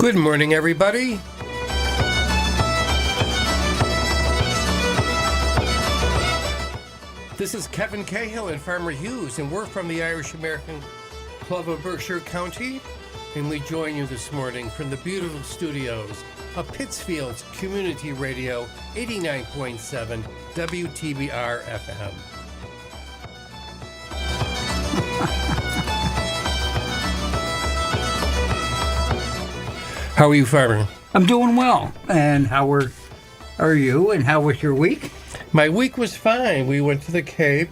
Good morning, everybody. This is Kevin Cahill and Farmer Hughes, and we're from the Irish American Club of Berkshire County, and we join you this morning from the beautiful studios of Pittsfield's Community Radio, 89.7 WTBR-FM. How are you, Farmer? I'm doing well. And how are you? And how was your week? My week was fine. We went to the Cape.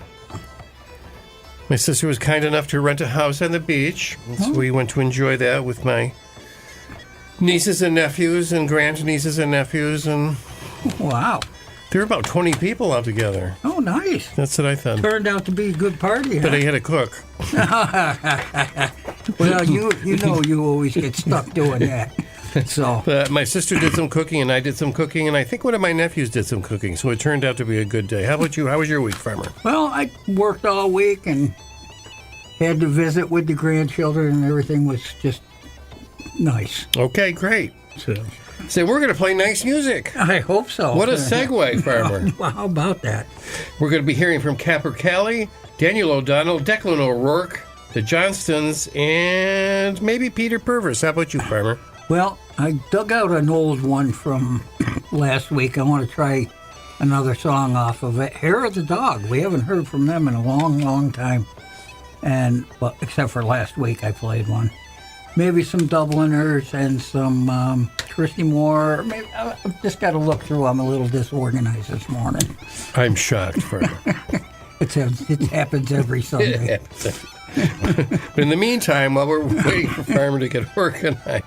My sister was kind enough to rent a house on the beach, so we went to enjoy that with my nieces and nephews and grandnieces and nephews, and wow, there were about 20 people altogether. Oh, nice. That's what I thought. Turned out to be a good party, But I had a cook. Well, you know you always get stuck doing that. So, But my sister did some cooking, and I did some cooking, and I think one of my nephews did some cooking, so it turned out to be a good day. How about you? How was your week, Farmer? well, I worked all week and had to visit with the grandchildren, and everything was just nice. Okay, great. So we're going to play nice music. I hope so. What a segue, Farmer. Well, how about that? We're going to be hearing from Capper Calley, Daniel O'Donnell, Declan O'Rourke, the Johnstons, and maybe Peter Purvis. How about you, Farmer? Well, I dug out an old one from last week. I want to try another song off of it. Hair of the Dog. We haven't heard from them in a long, long time. And well, except for last week I played one. Maybe some Dubliners and some Christy Moore. Maybe, I've just got to look through. I'm a little disorganized this morning. I'm shocked, Farmer. It happens every Sunday. But in the meantime, while we're waiting for Farmer to get organized,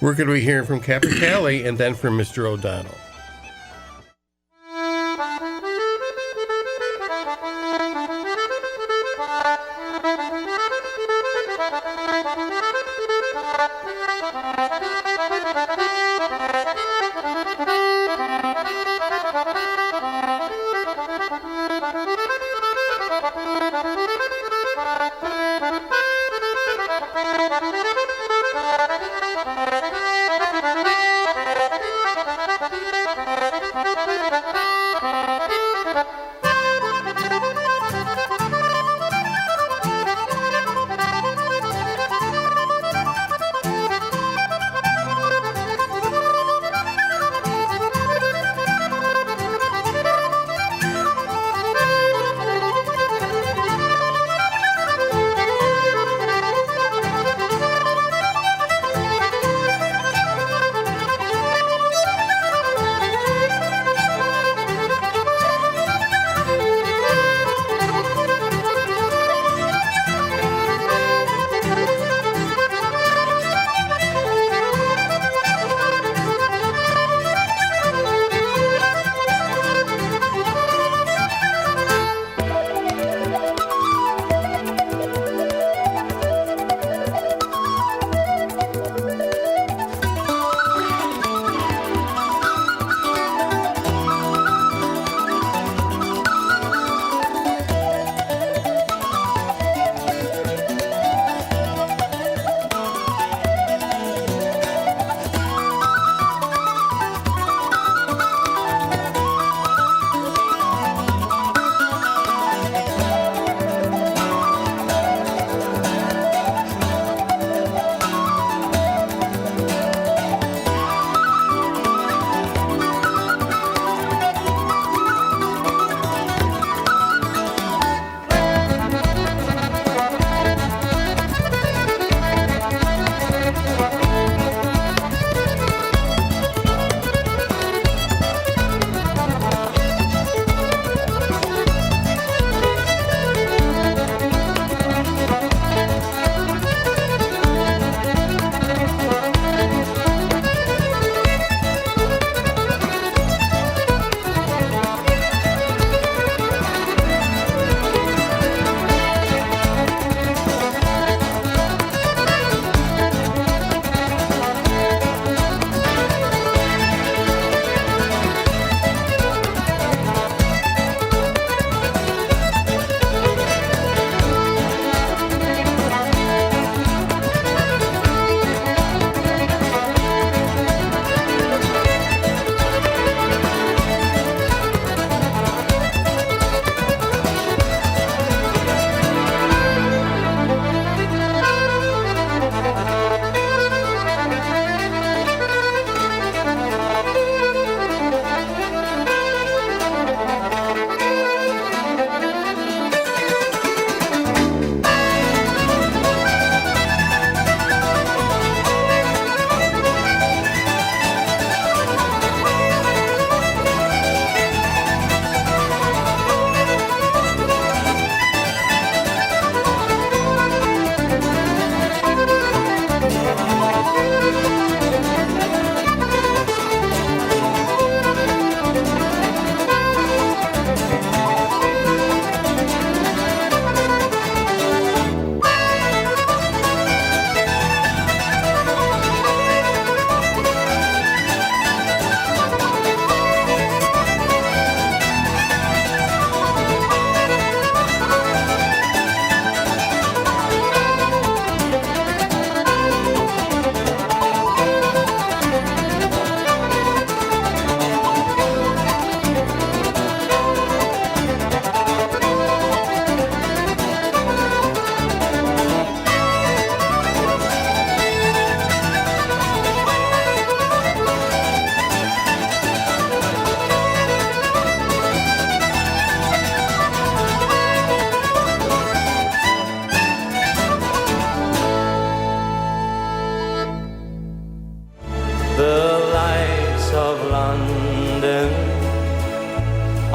we're going to be hearing from Capper Calley and then from Mr. O'Donnell.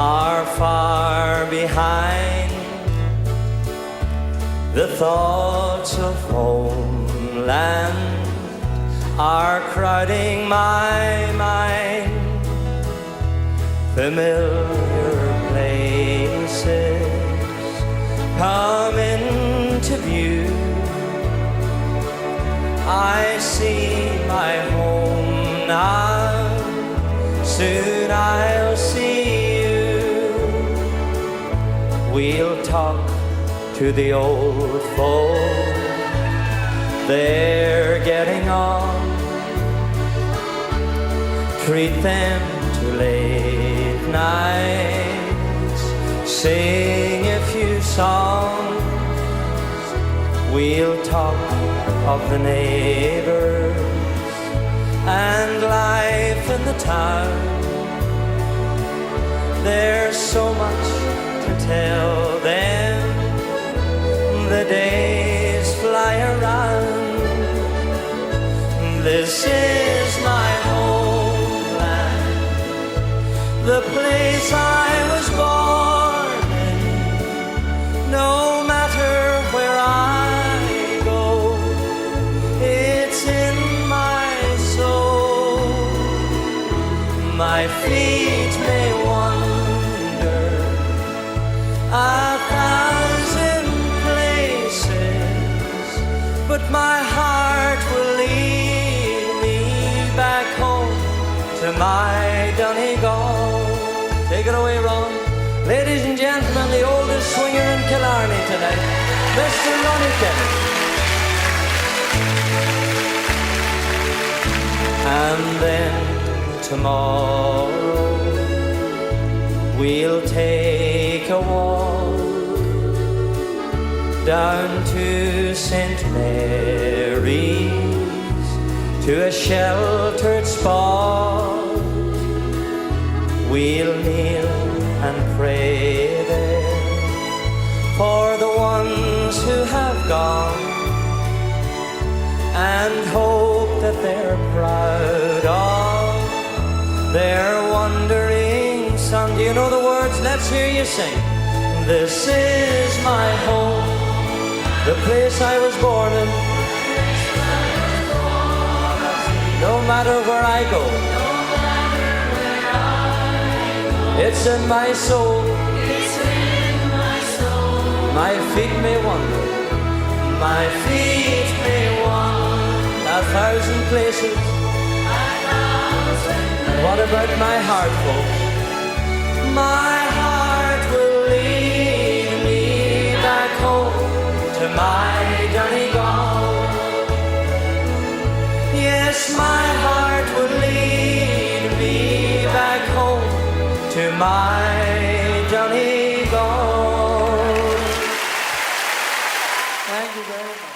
are far behind. The thoughts of homeland are crowding my mind. Familiar places come into view. I see my home now, soon I'll see you. We'll talk to the old folk, they're getting on. Treat them to late nights, sing a few songs. We'll talk of the neighbors and life in the town. There's so much to tell them, the days fly around. This is my homeland, the place I was born in. No matter where I go, it's in my soul. My feet may wander 1,000 places, but my heart will lead me back home to my Donegal. Take it away, Ron. Ladies and gentlemen, the oldest swinger in Killarney tonight, Mr. Ronnie Kelly. And then tomorrow we'll take a walk down to St. Mary's, to a sheltered spot. We'll kneel and pray there for the ones who have gone, and hope that they're proud of their wandering son. Do you know the words? Let's hear you sing. This is my home, the place I was born in. No matter where I go, it's in my soul. My feet may wander, my feet may wander 1,000 places. What about my heart, folks? My heart will lead me back home to my Donegal. Yes, my heart will lead me back home to my Donegal. Thank you very much.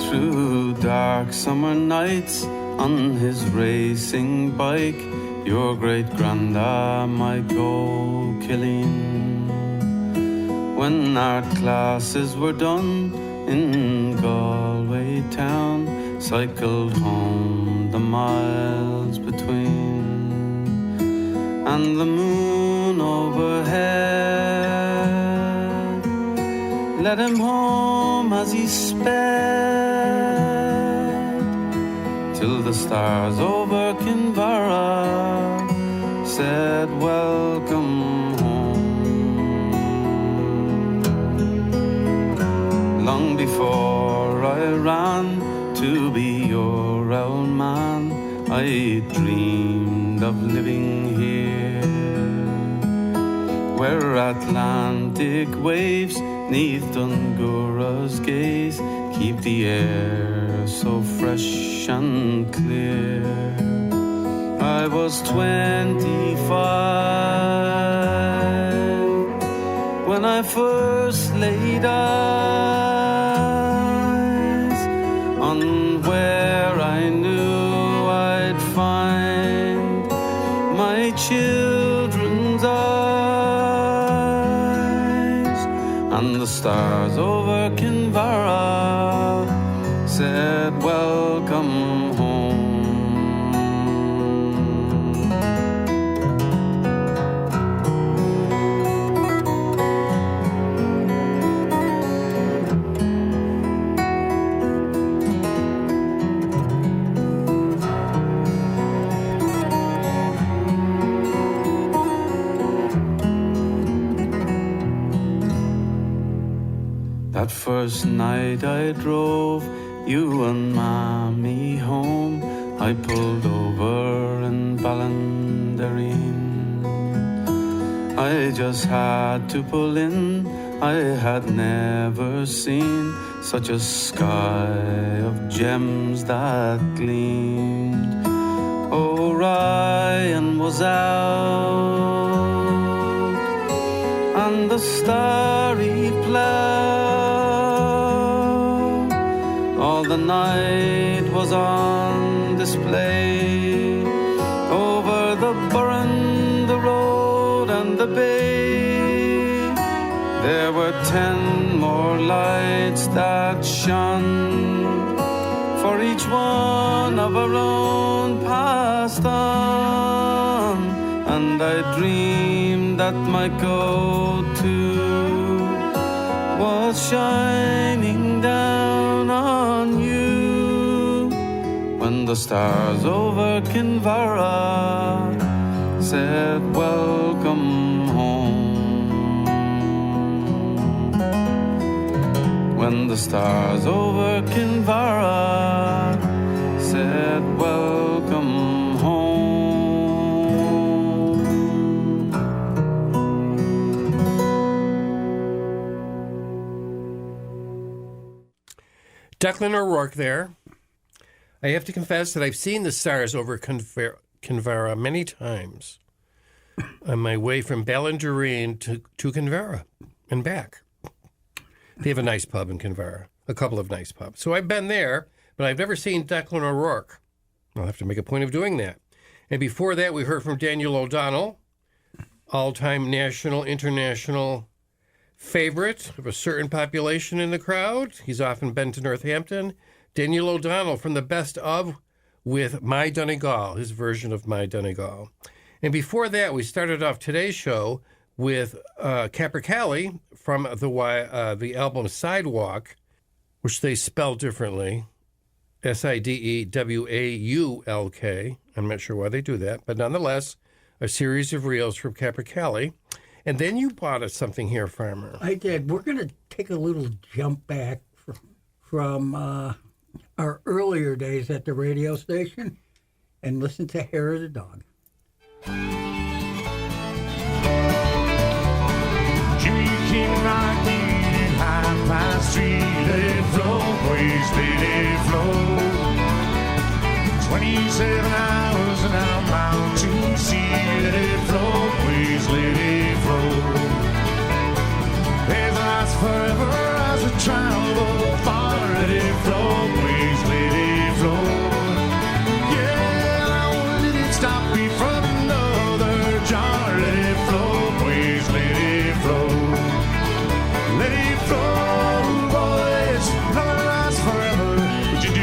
Through dark summer nights on his racing bike, your great-granda might go killing. When art classes were done in Galway town, cycled home the miles between, and the moon overhead led him home as he sped, till the stars over Kinvara said welcome home. Long before I ran to be your old man, I dreamed of living here, where Atlantic waves neath Dungura's gaze keep the air so fresh and clear. I was 25 when I first laid eyes on where I knew I'd find my children's eyes, and the stars over Kinvara said welcome home. That first night I drove you and Mommy home, I pulled over in Ballandereen. I just had to pull in, I had never seen such a sky of gems that gleamed. Orion was out, and the starry plough. All the night was on display over the burren, the road, and the bay. There were 10 more lights that shone, for each one of our own passed on, and I dreamed that my go-to was shining down on you, when the stars over Kinvara said welcome home. When the stars over Kinvara said welcome home. Declan O'Rourke there. I have to confess that I've seen the stars over Kinvara many times on my way from Ballandereen to Kinvara and back. They have a nice pub in Kinvara, a couple of nice pubs. So I've been there, but I've never seen Declan O'Rourke. I'll have to make a point of doing that. And before that, we heard from Daniel O'Donnell, all-time national, international favorite of a certain population in the crowd. He's often been to Northampton. Daniel O'Donnell from the best of with My Donegal, his version of My Donegal. And before that, we started off today's show with Capercaillie from the album Sidewalk, which they spell differently, Sidewawalk. I'm not sure why they do that, but nonetheless, a series of reels from Capercaillie. And then you bought us something here, Farmer. I did. We're going to take a little jump back from our earlier days at the radio station and listen to Hair of the Dog. Jimmy came riding in High Street, let it flow, boys, let it flow. 27 hours and I'm out to sea, let it flow, boys, let it flow. There's lots forever as we travel far, let it flow, boys, let it flow. Yeah, I won't let it stop me from another jar, let it flow, boys, let it flow. Let it flow, boys, nothing lasts forever, but you do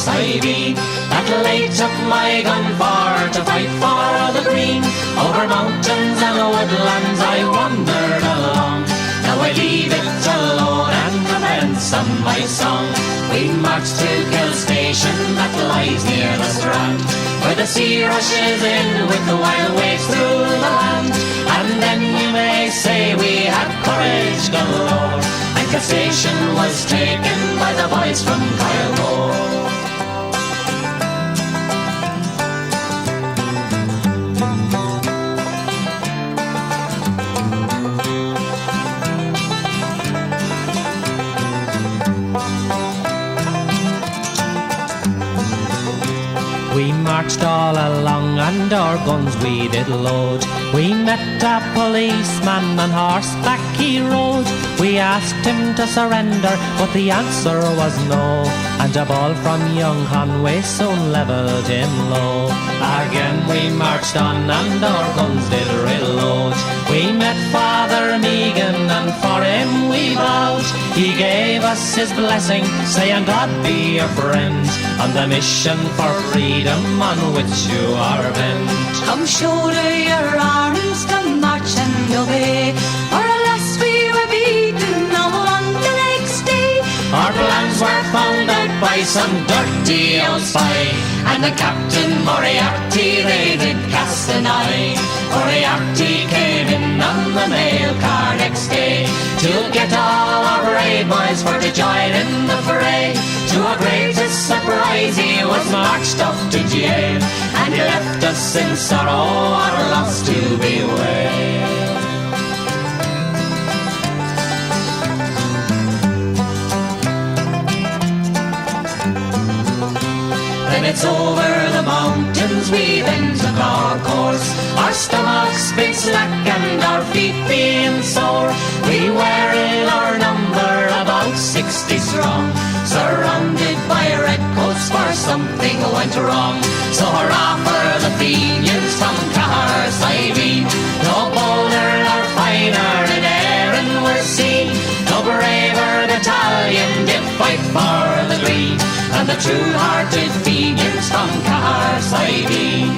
horse I be, that late took my gun for to fight for the green. Over mountains and woodlands I wandered along. Now I leave it alone and commence on my song. We marched to Kill Station that lies near the strand, where the sea rushes in with the wild waves through the land. And then you may say we had courage galore, and Kill Station was taken by the boys from Kyle. We marched all along and our guns we did load. We met a policeman on horseback he rode. We asked him to surrender, but the answer was no, and a ball from young Conway soon levelled him low. Again we marched on and our guns did reload. We met Father Meagan and for him we bowed. He gave us his blessing, saying God be your friend on the mission for freedom on which you are bent. Come shoulder your arms, come march and obey, or alas we were beaten on the next day. Our plans were found out by some dirty old spy, and the Captain Moriarty they did cast an eye. Moriarty came in on the mail car next day to get all our brave boys for to join in the fray. To our greatest surprise he was marched off to jail, and he left us in sorrow, our loss to bewail. Then it's over the mountains we then took our course, our stomachs being slack and our feet being sore. We were in our number about 60 strong, surrounded by redcoats for something went wrong. So hurrah for the Fenians from Cahersiveen, no bolder nor finer in Erin were seen, no braver battalion did fight for the green, and the true-hearted Fenians from Cahersiveen.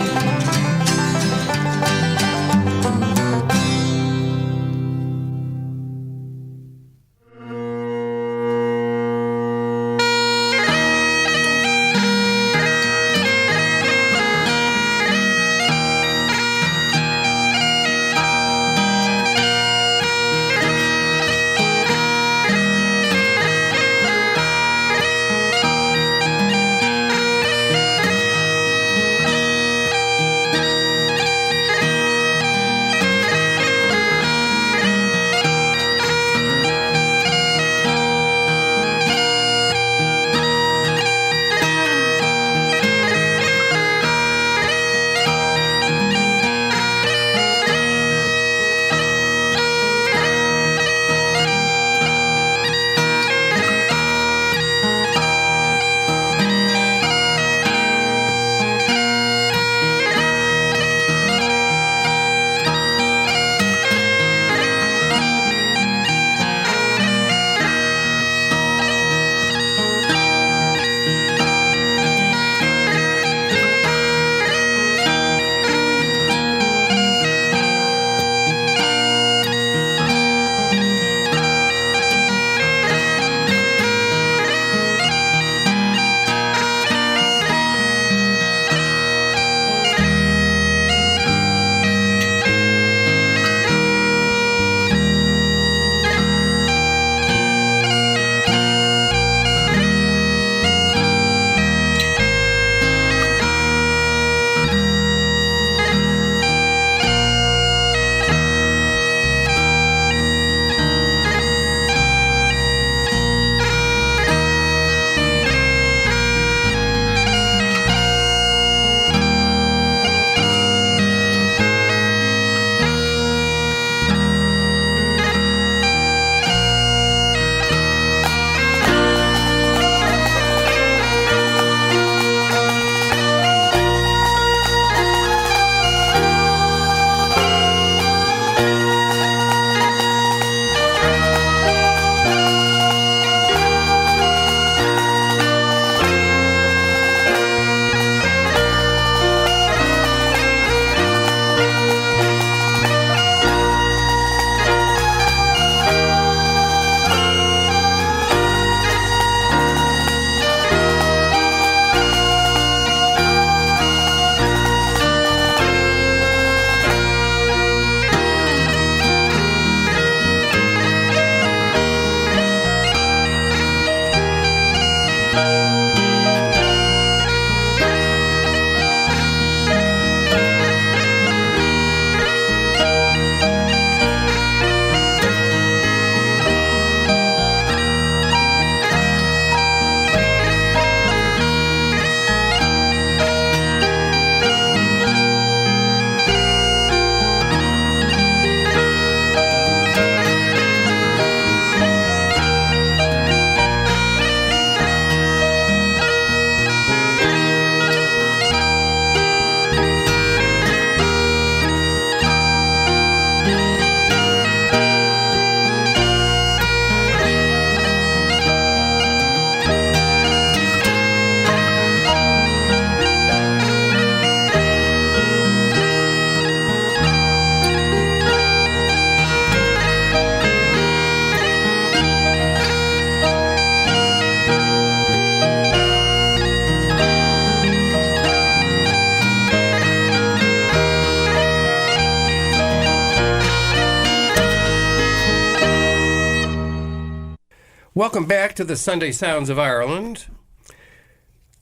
Welcome back to the Sunday Sounds of Ireland.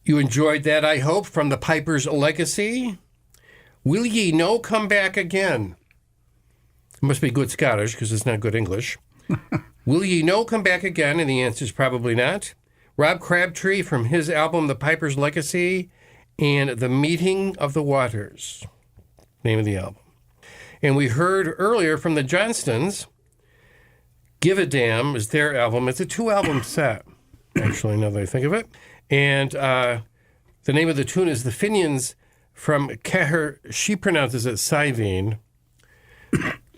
You enjoyed that, I hope, from the Piper's Legacy. Will ye no come back again? It must be good Scottish because it's not good English. Will ye no come back again? And the answer is probably not. Rob Crabtree from his album The Piper's Legacy and The Meeting of the Waters, name of the album. And we heard earlier from the Johnstons, Give a Damn is their album. It's a 2-album set, actually, now that I think of it. And the name of the tune is The Finians from Cahir. She pronounces it Sivine.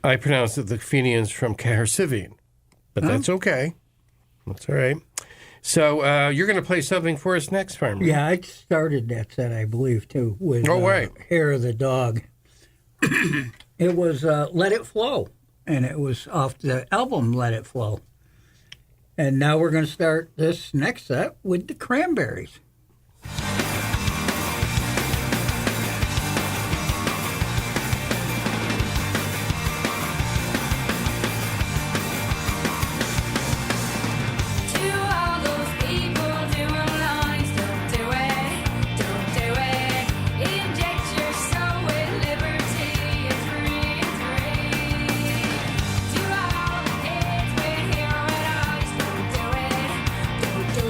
I pronounce it The Finians from Cahir Sivine. But that's okay. That's all right. So you're going to play something for us next, Farmer. Yeah, I started that set, I believe, too, with right. Hair of the Dog. It was Let It Flow, and it was off the album Let It Flow. And now we're going to start this next set with the Cranberries.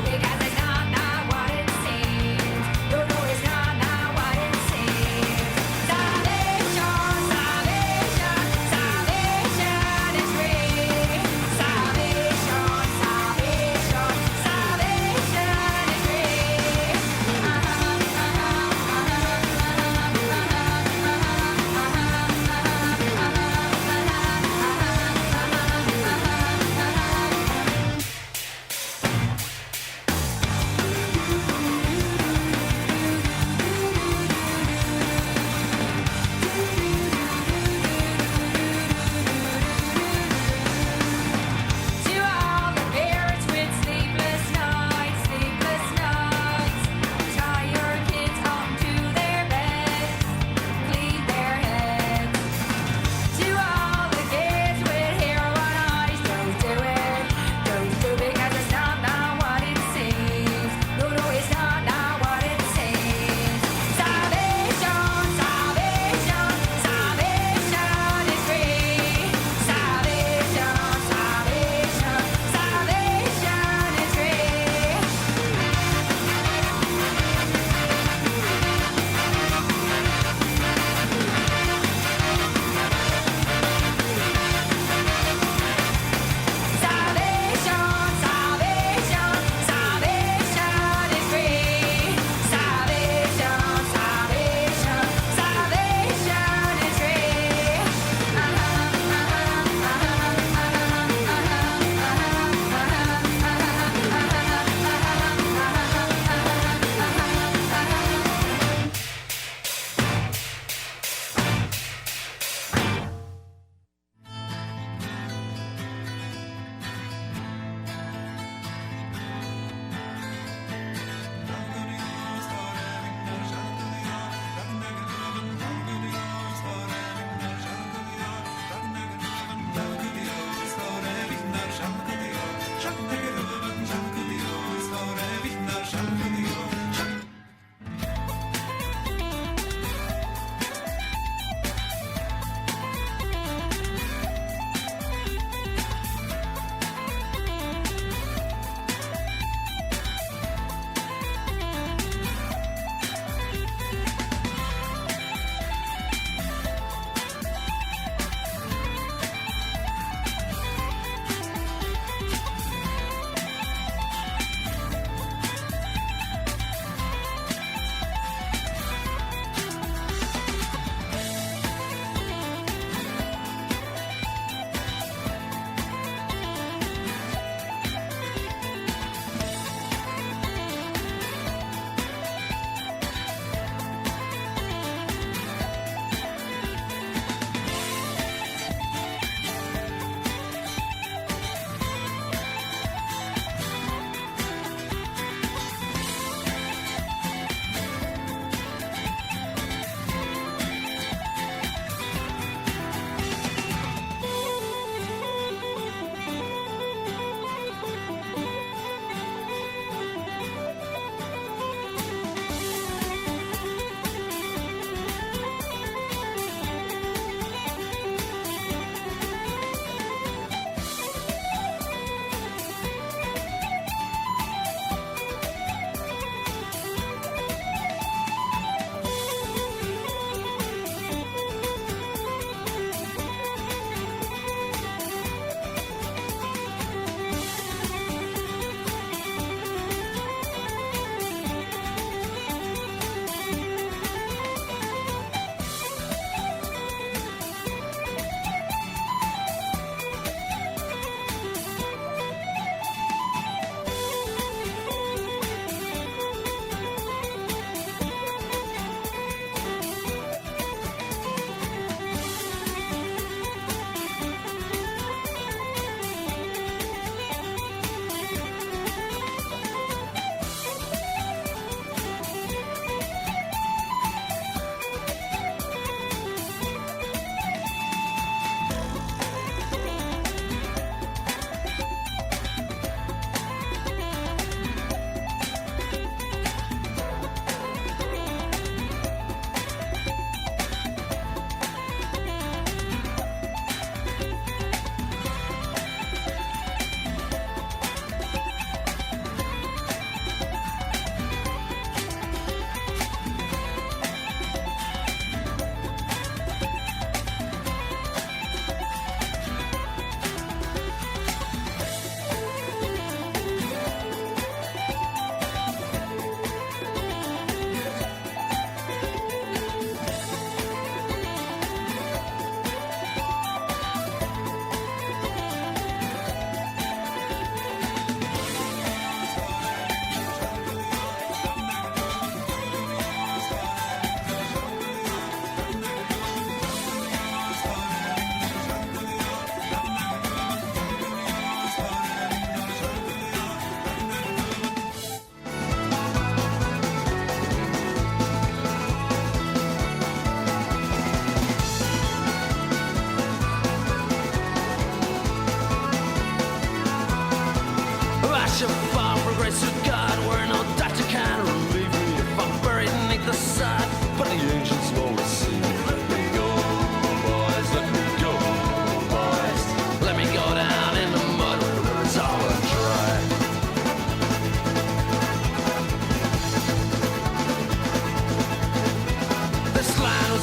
Because it's not what it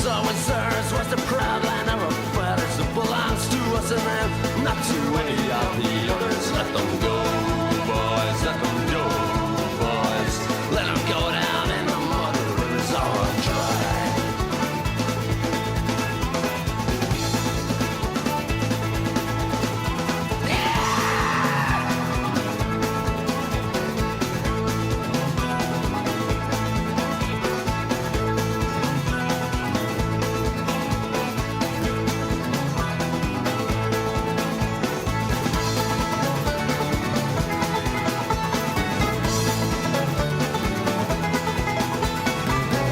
was always ours, was the proud land of our fathers. It belongs to us and them, not to any of the others. Let them go, boys, let them go, boys. Let them go down in the mud, the rivers are dry.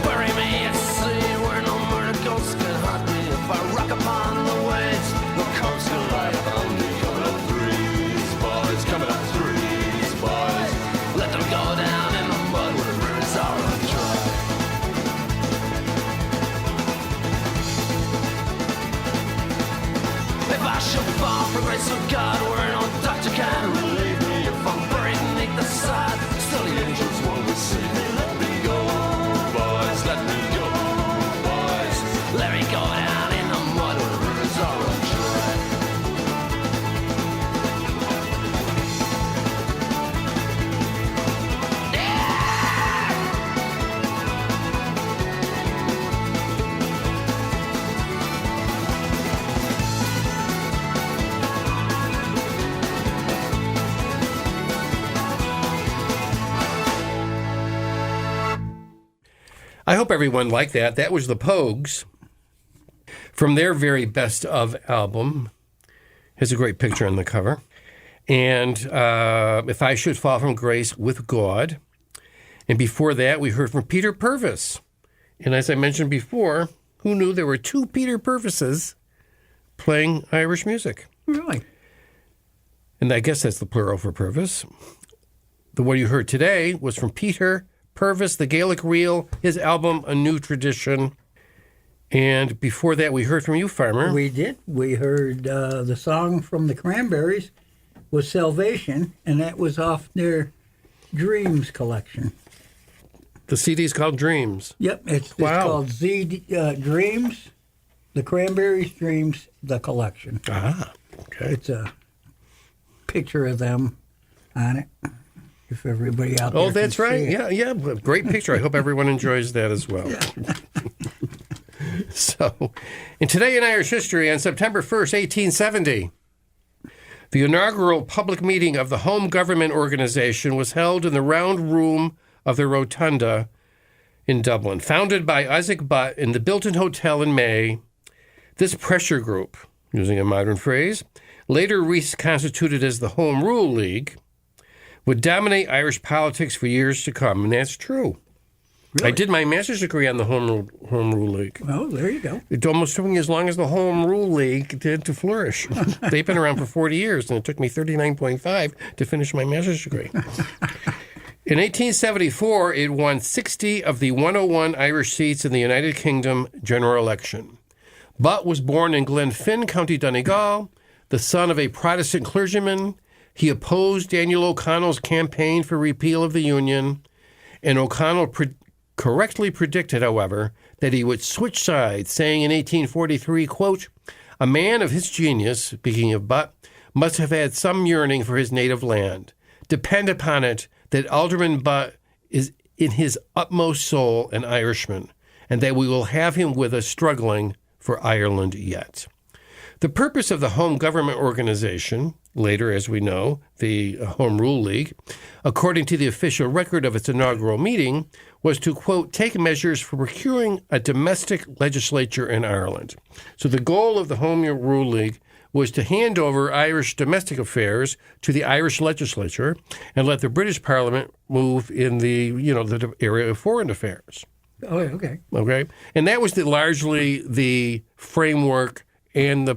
Bury me at sea where no murder ghosts can haunt me. If I rock upon the waves, the coast will lie upon me. Coming up threes, boys, coming up threes, boys. Let them go down in the mud where the rivers are dry. If I should fall for grace of God, where no doctor can relieve me. If I'm buried beneath the sod, still the angels won't receive me. Let me go, boys, let me go, boys. Let me go down in the mud where the rivers are dry. I hope everyone liked that. That was the Pogues from their very best of album. Here's a great picture on the cover. And If I Should Fall from Grace with God. And before that, we heard from Peter Purvis. And as I mentioned before, who knew there were two Peter Purvises playing Irish music? Really? And I guess that's the plural for Purvis. The one you heard today was from Peter Purvis, the Gaelic Reel, his album, A New Tradition. And before that, we heard from you, Farmer. We did. We heard the song from the Cranberries was Salvation, and that was off their Dreams collection. The CD's called Dreams. Yep, it's Wow. called Dreams, the Cranberries Dreams, the collection. Ah, okay. It's a picture of them on it. If everybody out there Oh, that's can right. see it. Yeah. Great picture. I hope everyone enjoys that as well. So, and today in Irish history, on September 1st, 1870, the inaugural public meeting of the Home Government Organization was held in the round room of the Rotunda in Dublin. Founded by Isaac Butt in the Bilton Hotel in May, this pressure group, using a modern phrase, later reconstituted as the Home Rule League, would dominate Irish politics for years to come, and that's true. Really? I did my master's degree on the Home Rule League. Oh, there you go. It almost took me as long as the Home Rule League did to flourish. They've been around for 40 years, and it took me 39.5 to finish my master's degree. In 1874, it won 60 of the 101 Irish seats in the United Kingdom general election. Butt was born in Glenfin, County Donegal, the son of a Protestant clergyman. He opposed Daniel O'Connell's campaign for repeal of the Union, and O'Connell correctly predicted, however, that he would switch sides, saying in 1843, quote, "A man of his genius," speaking of Butt, "must have had some yearning for his native land. Depend upon it that Alderman Butt is in his utmost soul an Irishman, and that we will have him with us struggling for Ireland yet." The purpose of the Home Government Organization, later, as we know, the Home Rule League, according to the official record of its inaugural meeting, was to, quote, "take measures for procuring a domestic legislature in Ireland." So the goal of the Home Rule League was to hand over Irish domestic affairs to the Irish legislature and let the British Parliament move in the area of foreign affairs. Oh, okay. Okay? And that was largely the framework and the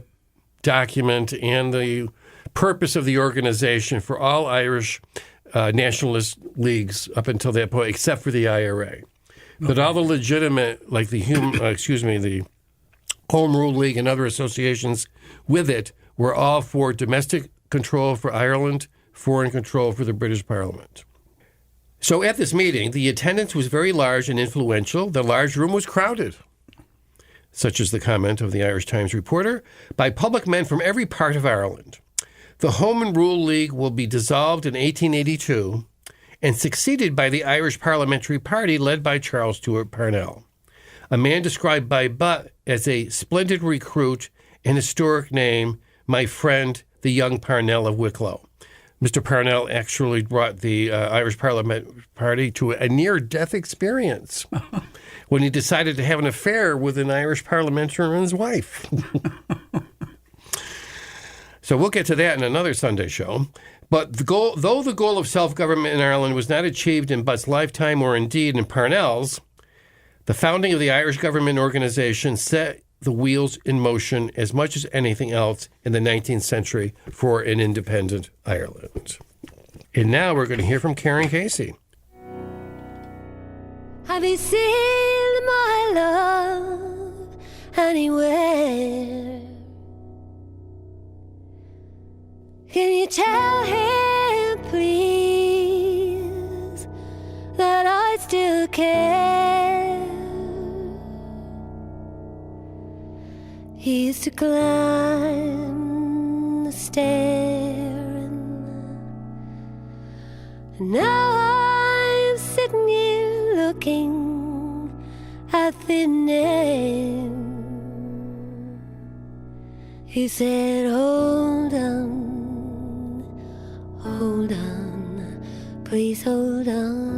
document and the purpose of the organization for all Irish nationalist leagues up until that point, except for the IRA. But all the legitimate, like the Home Rule League and other associations with it, were all for domestic control for Ireland, foreign control for the British Parliament. So at this meeting, the attendance was very large and influential. The large room was crowded. such as the comment of the Irish Times reporter, by public men from every part of Ireland. The Home Rule League will be dissolved in 1882 and succeeded by the Irish Parliamentary Party led by Charles Stewart Parnell, a man described by Butt as a splendid recruit and historic name, my friend, the young Parnell of Wicklow. Mr. Parnell actually brought the Irish Parliament Party to a near-death experience when he decided to have an affair with an Irish parliamentarian's wife. So we'll get to that in another Sunday show. But though the goal of self-government in Ireland was not achieved in Butt's lifetime or indeed in Parnell's, the founding of the Irish Government Organization set the wheels in motion as much as anything else in the 19th century for an independent Ireland. And now we're going to hear from Karen Casey. Have you seen my love anywhere? Can you tell him, please, that I still care? He used to climb the stair, and now I'm sitting here looking at the name. He said, hold on, please hold on.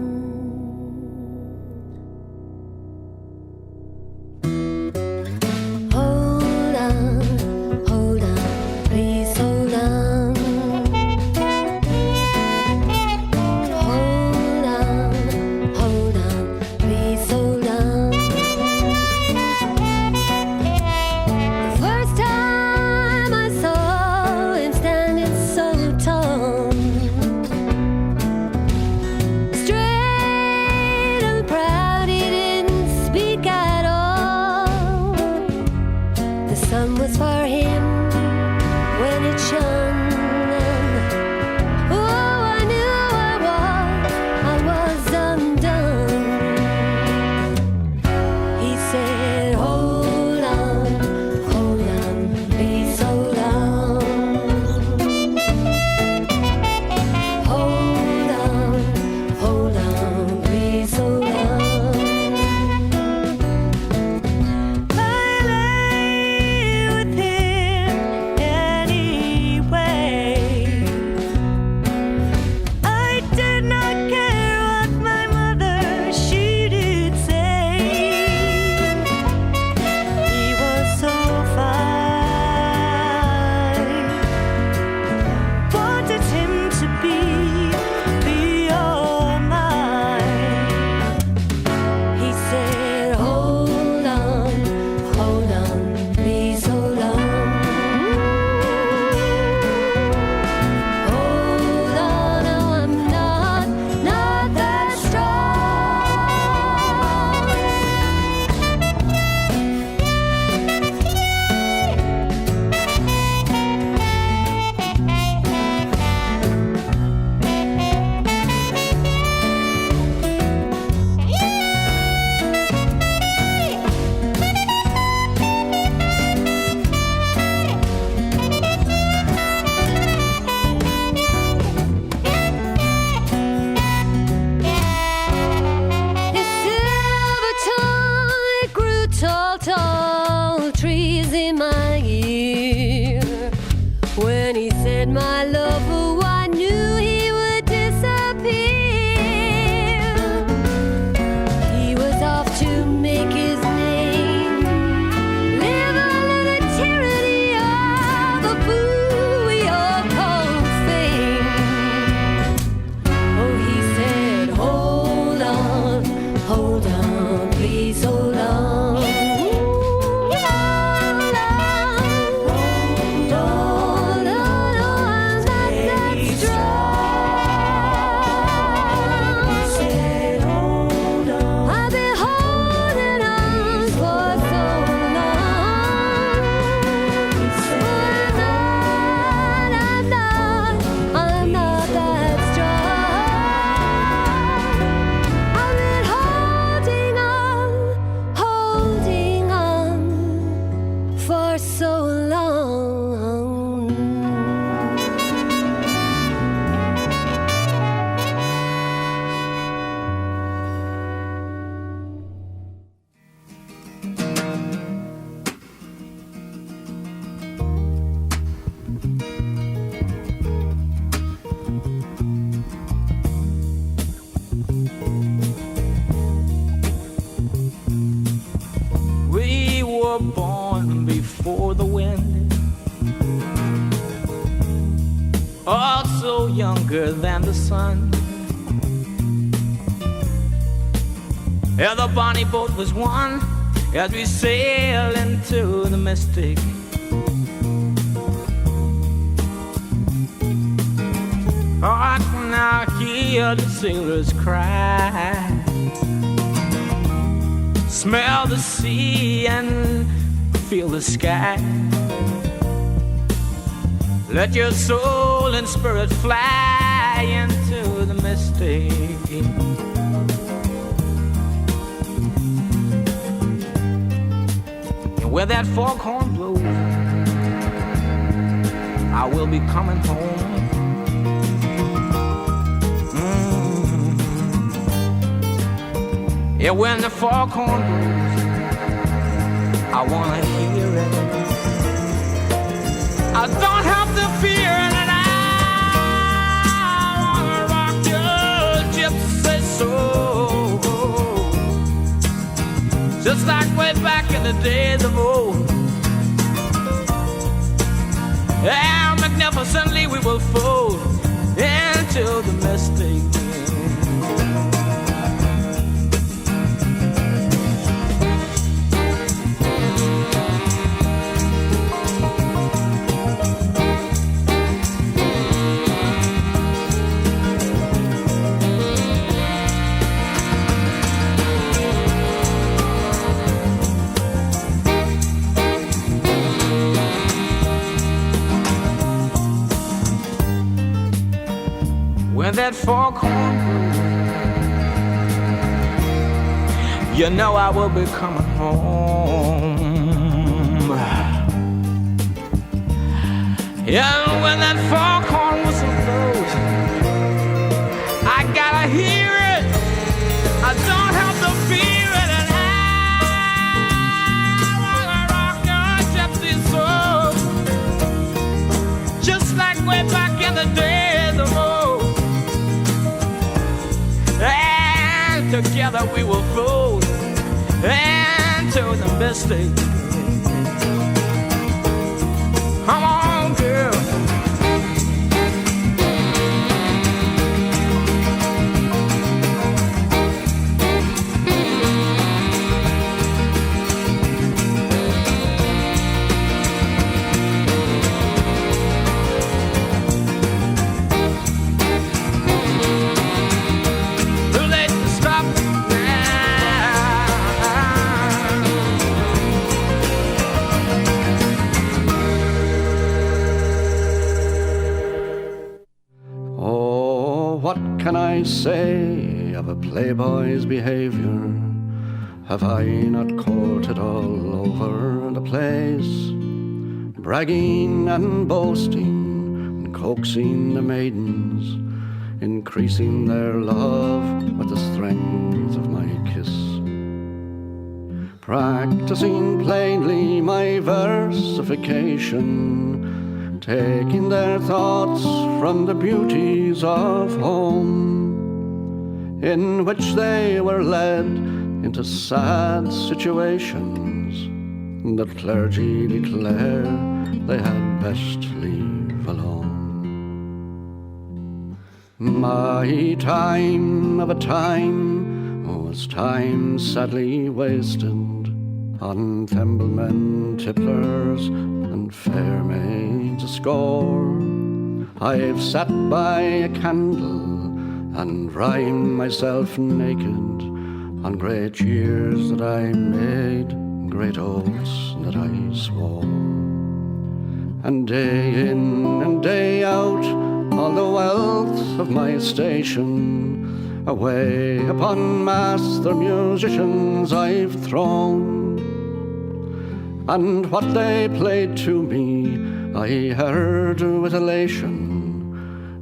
were born before the wind, also younger than the sun. Yeah, the bonnie boat was one as we sailed into the mystic. Oh, I can now hear the sailors cry, smell the sea and feel the sky. Let your soul and spirit fly into the mystic. And where that foghorn blows, I will be coming home. Yeah, when the foghorn blows, I wanna hear it. I don't have to fear it, and I wanna rock your gypsy soul, just like way back in the days of old. And magnificently we will fold into the mystic. When that foghorn blows, you know I will be coming home. Yeah, when that foghorn whistle blows, I gotta hear it. I don't have to fear it, and I wanna rock your gypsy soul, just like way back in the days of old. And together we will fold into the mystic. Come on, girl. Can I say of a playboy's behavior? Have I not courted all over the place, bragging and boasting and coaxing the maidens, increasing their love with the strength of my kiss, practicing plainly my versification, taking their thoughts from the beauties of home, in which they were led into sad situations that clergy declare they had best leave alone. My time of a time was time sadly wasted on themblemen, tipplers, and fair maids a score. I've sat by a candle and rhymed myself naked on great years that I made, great oaths that I swore. And day in and day out, all the wealth of my station away upon master musicians I've thrown. And what they played to me I heard with elation,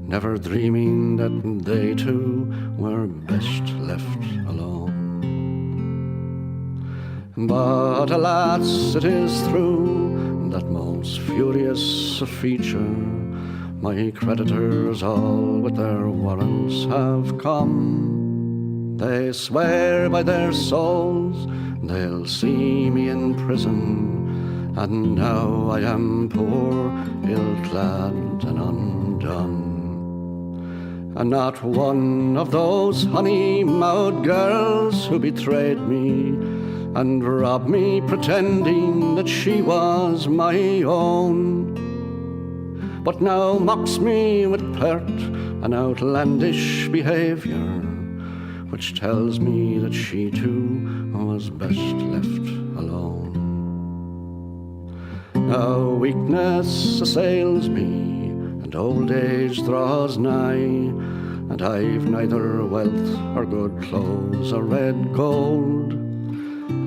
never dreaming that they too were best left alone. But alas, it is through that most furious feature my creditors all with their warrants have come. They swear by their souls they'll see me in in prison, and now I am poor, ill-clad and undone. And not one of those honey-mouthed girls who betrayed me and robbed me pretending that she was my own, but now mocks me with pert and outlandish behaviour, which tells me that she too was best left alone. Now weakness assails me, and old age draws nigh, and I've neither wealth or good clothes or red gold.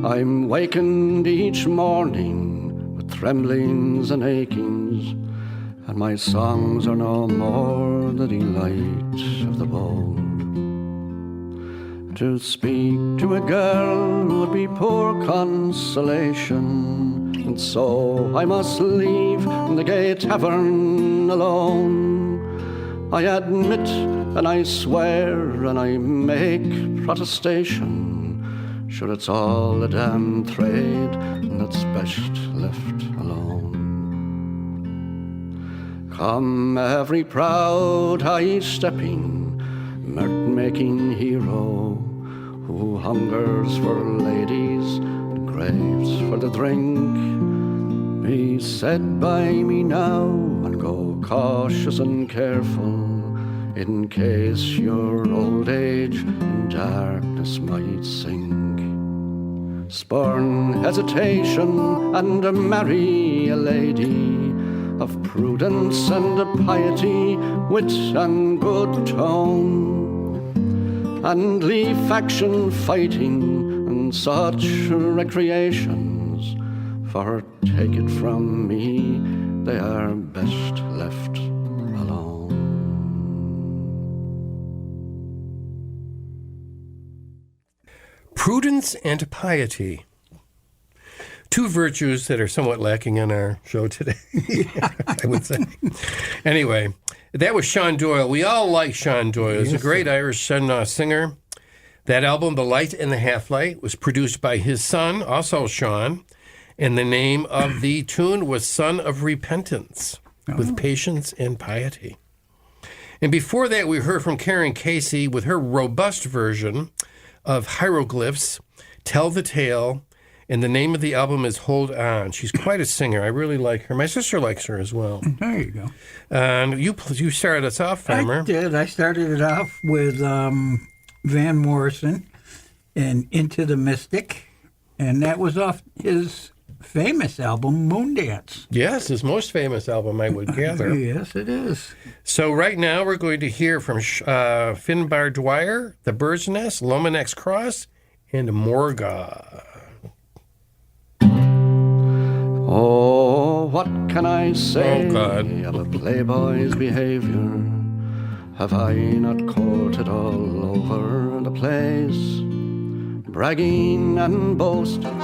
I'm wakened each morning with tremblings and achings, and my songs are no more the delight of the bold. To speak to a girl would be poor consolation, and so I must leave the gay tavern alone. I admit and I swear and I make protestation, sure it's all a damn trade that's best left alone. Come every proud high-stepping, mirth-making hero who hungers for ladies and craves for the drink, be said by me now, and go cautious and careful, in case your old age in darkness might sink. Spurn hesitation and marry a lady of prudence and piety, wit and good tone, and leave faction fighting and such recreations, for take it from me, they are best left alone. Prudence and piety. Two virtues that are somewhat lacking in our show today, I would say. Anyway, that was Sean Doyle. We all like Sean Doyle. He's a great Irish singer. That album, The Light and the Half-Light, was produced by his son, also Sean, and the name of the tune was Son of Repentance, with patience and piety. And before that, we heard from Karen Casey with her robust version of Hieroglyphs, Tell the Tale, and the name of the album is Hold On. She's quite a singer. I really like her. My sister likes her as well. There you go. And you started us off, Farmer. I did. I started it off with Van Morrison and Into the Mystic, and that was off his famous album, Moondance. Yes, his most famous album, I would gather. Yes, it is. So right now we're going to hear from Finbar Dwyer, The Bird's Nest, Lomax Cross, and Morga. Oh, what can I say of a playboy's behavior? Have I not courted all over the place, bragging and boasting?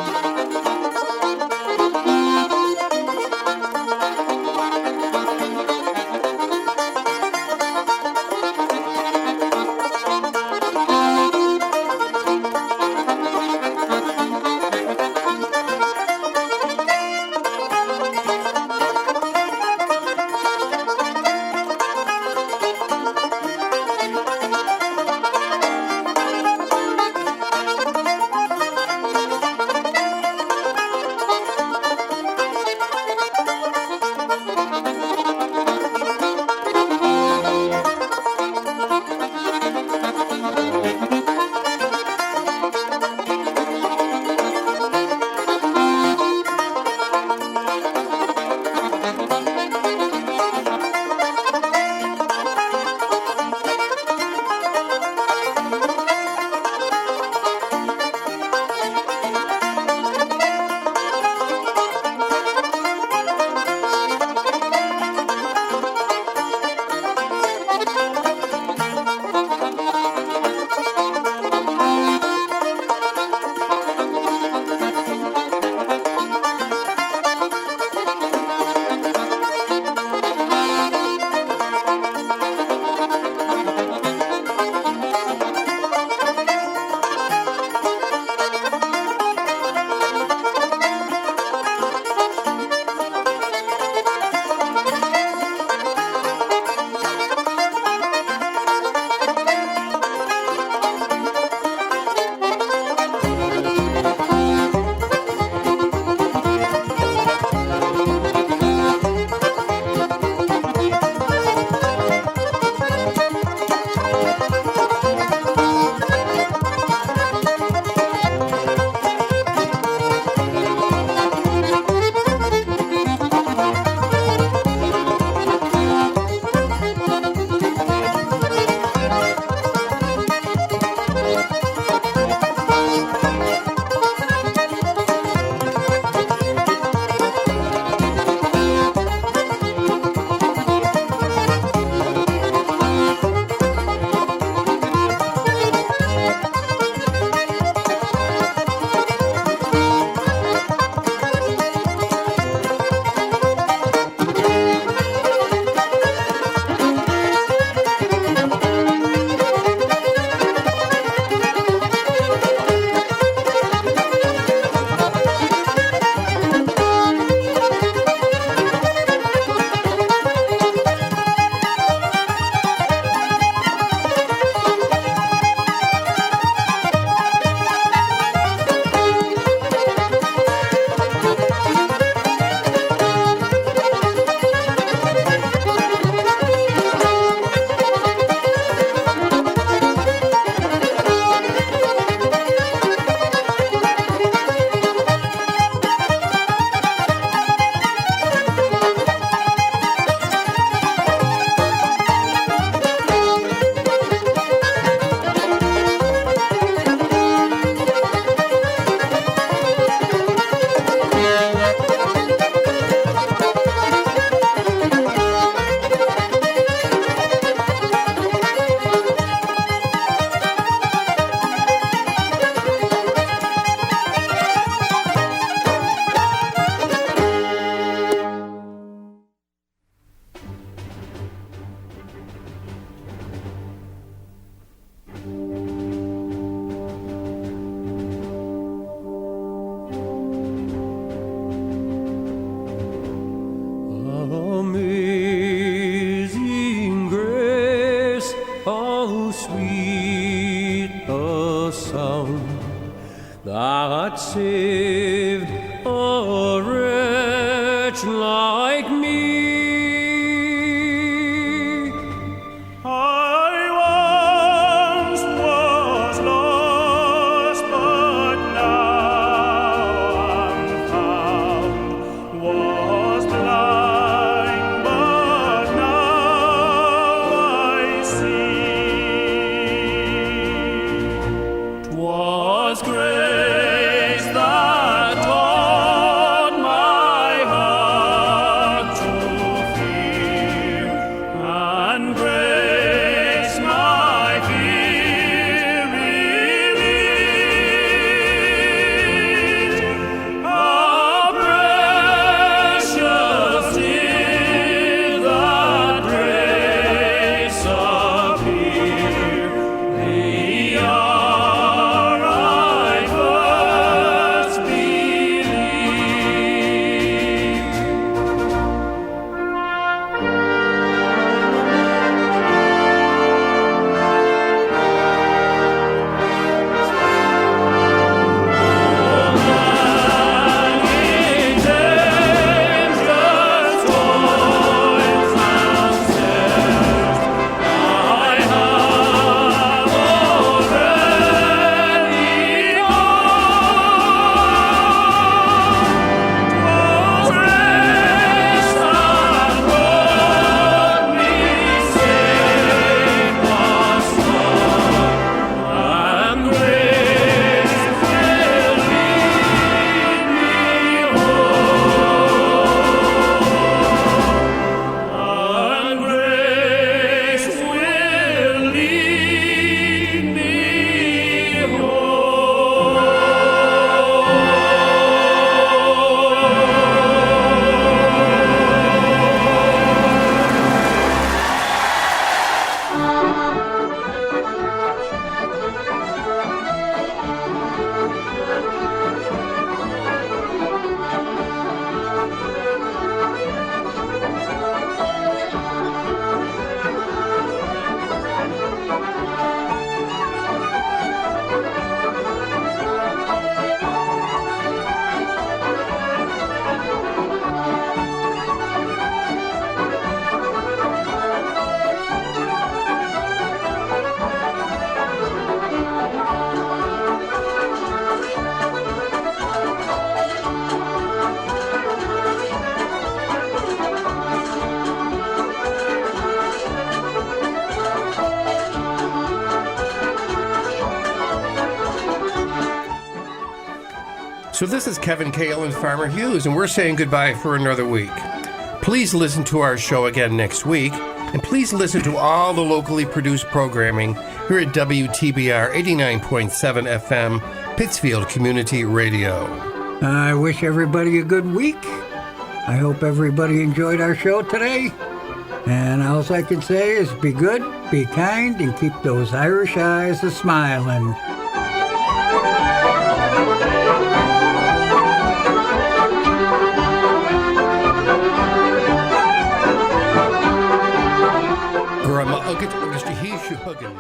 saved a wretch like me. I once was lost, but now I'm found. Was blind, but now I see. 'Twas grace that taught my heart to fear, and grace my fear relieved. How precious did that grace appear the hour I first believed. Dangerous toils and snares I have already known. 'Twas grace that brought me safe thus far, and grace will lead me home, and grace will lead me So this is Kevin Cale and Farmer Hughes, and we're saying goodbye for another week. Please listen to our show again next week, and please listen to all the locally produced programming here at WTBR 89.7 FM, Pittsfield Community Radio. I wish everybody a good week. I hope everybody enjoyed our show today. And all I can say is be good, be kind, and keep those Irish eyes a-smiling. Grandma Ugget, Mr. He Shuhuggin.